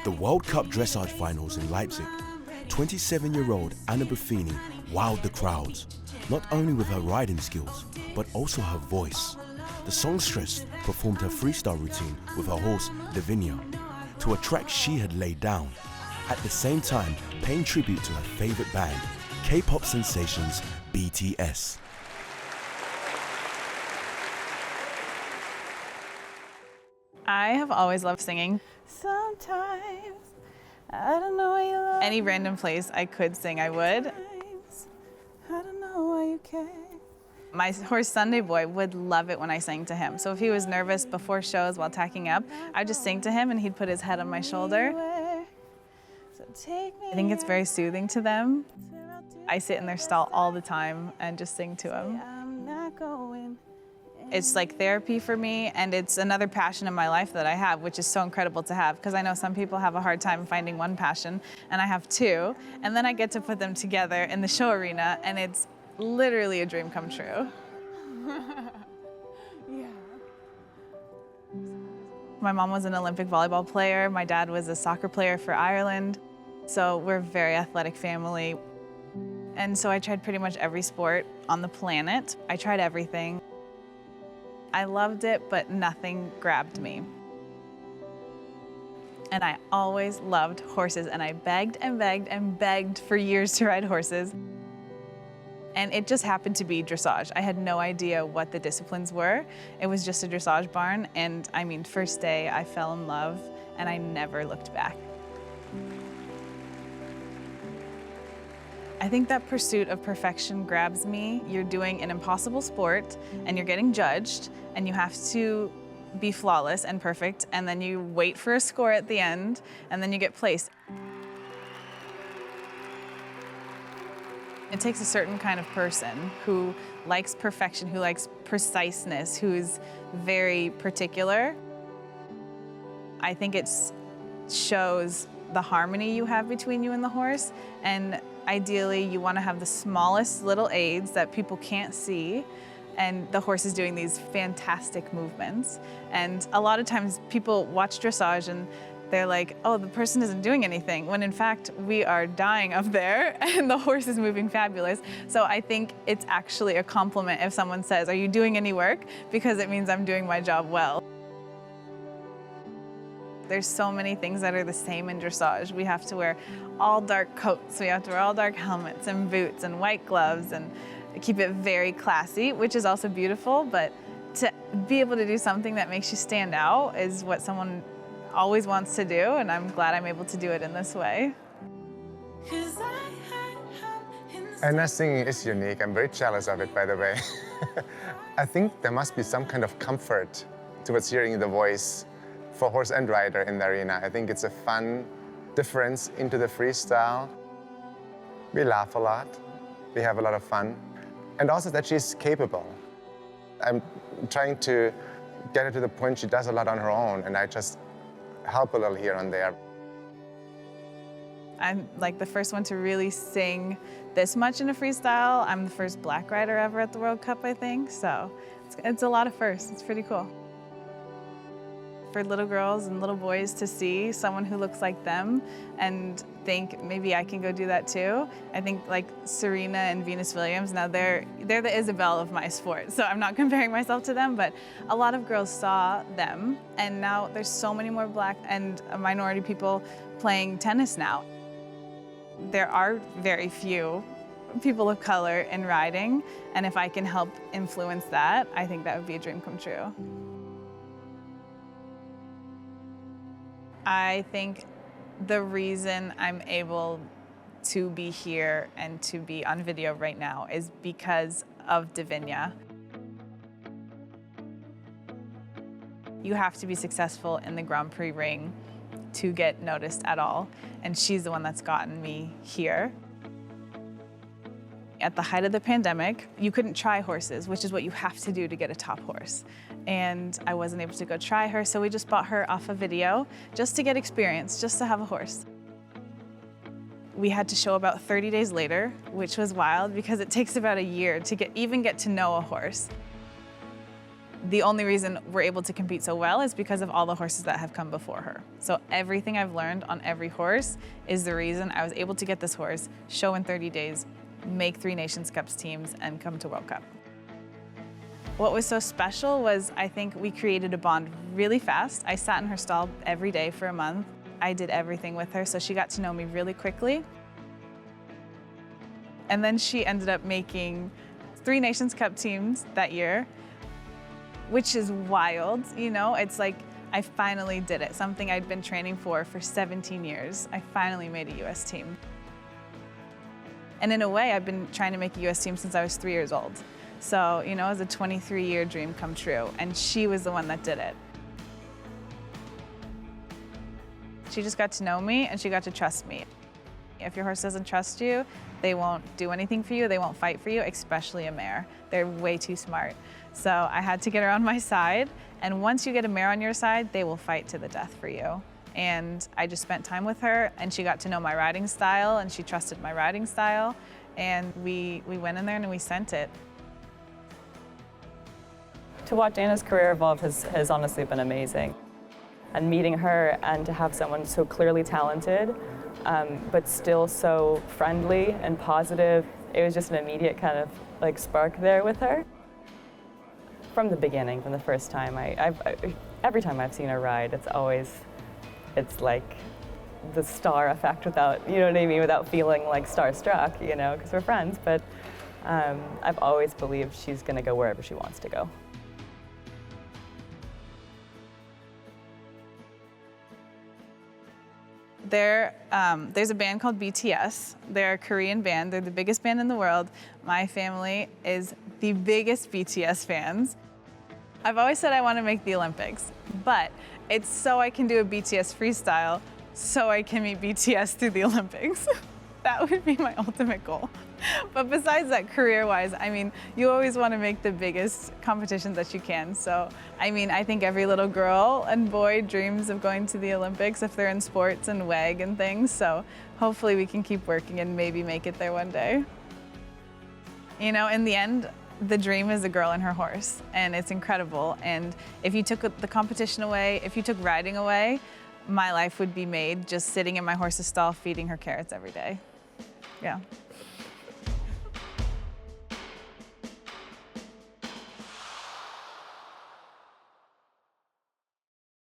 the World Cup Dressage Finals in Leipzig, 27-year-old Anna Buffini wowed the crowds, not only with her riding skills, but also her voice. The songstress performed her freestyle routine with her horse Davinia to a track she had laid down, at the same time paying tribute to her favorite band, K-pop sensations BTS. I have always loved singing. Sometimes I don't know why you love Any random place I could sing, I would. I don't know why you care. My horse Sunday Boy would love it when I sang to him. So if he was nervous before shows while tacking up, I'd just sing to him and he'd put his head on my shoulder. I think it's very soothing to them. I sit in their stall all the time and just sing to them. It's like therapy for me, and it's another passion in my life that I have, which is so incredible to have, because I know some people have a hard time finding one passion, and I have two, and then I get to put them together in the show arena, and it's literally a dream come true. Yeah. My mom was an Olympic volleyball player. My dad was a soccer player for Ireland, so we're a very athletic family. And so I tried pretty much every sport on the planet. I tried everything. I loved it, but nothing grabbed me. And I always loved horses, and I begged and begged and begged for years to ride horses. And it just happened to be dressage. I had no idea what the disciplines were. It was just a dressage barn, and I mean, first day I fell in love, and I never looked back. I think that pursuit of perfection grabs me. You're doing an impossible sport and you're getting judged and you have to be flawless and perfect, and then you wait for a score at the end and then you get placed. It takes a certain kind of person who likes perfection, who likes preciseness, who's very particular. I think it shows the harmony you have between you and the horse, and ideally, you want to have the smallest little aids that people can't see, and the horse is doing these fantastic movements. And a lot of times people watch dressage and they're like, oh, the person isn't doing anything, when in fact, we are dying up there and the horse is moving fabulous. So I think it's actually a compliment if someone says, are you doing any work? Because it means I'm doing my job well. There's so many things that are the same in dressage. We have to wear all dark coats, we have to wear all dark helmets and boots and white gloves and keep it very classy, which is also beautiful, but to be able to do something that makes you stand out is what someone always wants to do, and I'm glad I'm able to do it in this way. Anna's singing is unique. I'm very jealous of it, by the way. I think there must be some kind of comfort towards hearing the voice for horse and rider in the arena. I think it's a fun difference into the freestyle. We laugh a lot. We have a lot of fun. And also that she's capable. I'm trying to get her to the point she does a lot on her own, and I just help a little here and there. I'm like the first one to really sing this much in a freestyle. I'm the first black rider ever at the World Cup, I think. So it's a lot of firsts. It's pretty cool. For little girls and little boys to see someone who looks like them and think maybe I can go do that too. I think like Serena and Venus Williams, now they're the Isabel of my sport, so I'm not comparing myself to them, but a lot of girls saw them, and now there's so many more black and minority people playing tennis now. There are very few people of color in riding, and if I can help influence that, I think that would be a dream come true. I think the reason I'm able to be here and to be on video right now is because of Davinia. You have to be successful in the Grand Prix ring to get noticed at all, and she's the one that's gotten me here. At the height of the pandemic, you couldn't try horses, which is what you have to do to get a top horse. And I wasn't able to go try her, so we just bought her off a video just to get experience, just to have a horse. We had to show about 30 days later, which was wild because it takes about a year to even get to know a horse. The only reason we're able to compete so well is because of all the horses that have come before her. So everything I've learned on every horse is the reason I was able to get this horse, show in 30 days, make 3 Nations Cups teams, and come to World Cup. What was so special was I think we created a bond really fast. I sat in her stall every day for a month. I did everything with her, so she got to know me really quickly. And then she ended up making 3 Nations Cup teams that year, which is wild, you know? It's like I finally did it, something I'd been training for 17 years. I finally made a US team. And in a way, I've been trying to make a US team since I was 3 years old. So, you know, it was a 23-year dream come true, and she was the one that did it. She just got to know me, and she got to trust me. If your horse doesn't trust you, they won't do anything for you, they won't fight for you, especially a mare. They're way too smart. So I had to get her on my side, and once you get a mare on your side, they will fight to the death for you. And I just spent time with her, and she got to know my riding style, and she trusted my riding style, and we went in there and we sent it. To watch Anna's career evolve has honestly been amazing. And meeting her and to have someone so clearly talented, but still so friendly and positive, it was just an immediate kind of like spark there with her. From the beginning, from the first time, every time I've seen her ride, it's like the star effect without, you know what I mean, without feeling like starstruck, you know, because we're friends, but I've always believed she's gonna go wherever she wants to go. There's a band called BTS. They're a Korean band. They're the biggest band in the world. My family is the biggest BTS fans. I've always said I want to make the Olympics, but it's so I can do a BTS freestyle, so I can meet BTS through the Olympics. That would be my ultimate goal. But besides that, career-wise, I mean, you always want to make the biggest competitions that you can. So, I mean, I think every little girl and boy dreams of going to the Olympics if they're in sports and WEG and things. So hopefully we can keep working and maybe make it there one day. You know, in the end, the dream is a girl and her horse, and it's incredible. And if you took the competition away, if you took riding away, my life would be made just sitting in my horse's stall feeding her carrots every day. Yeah.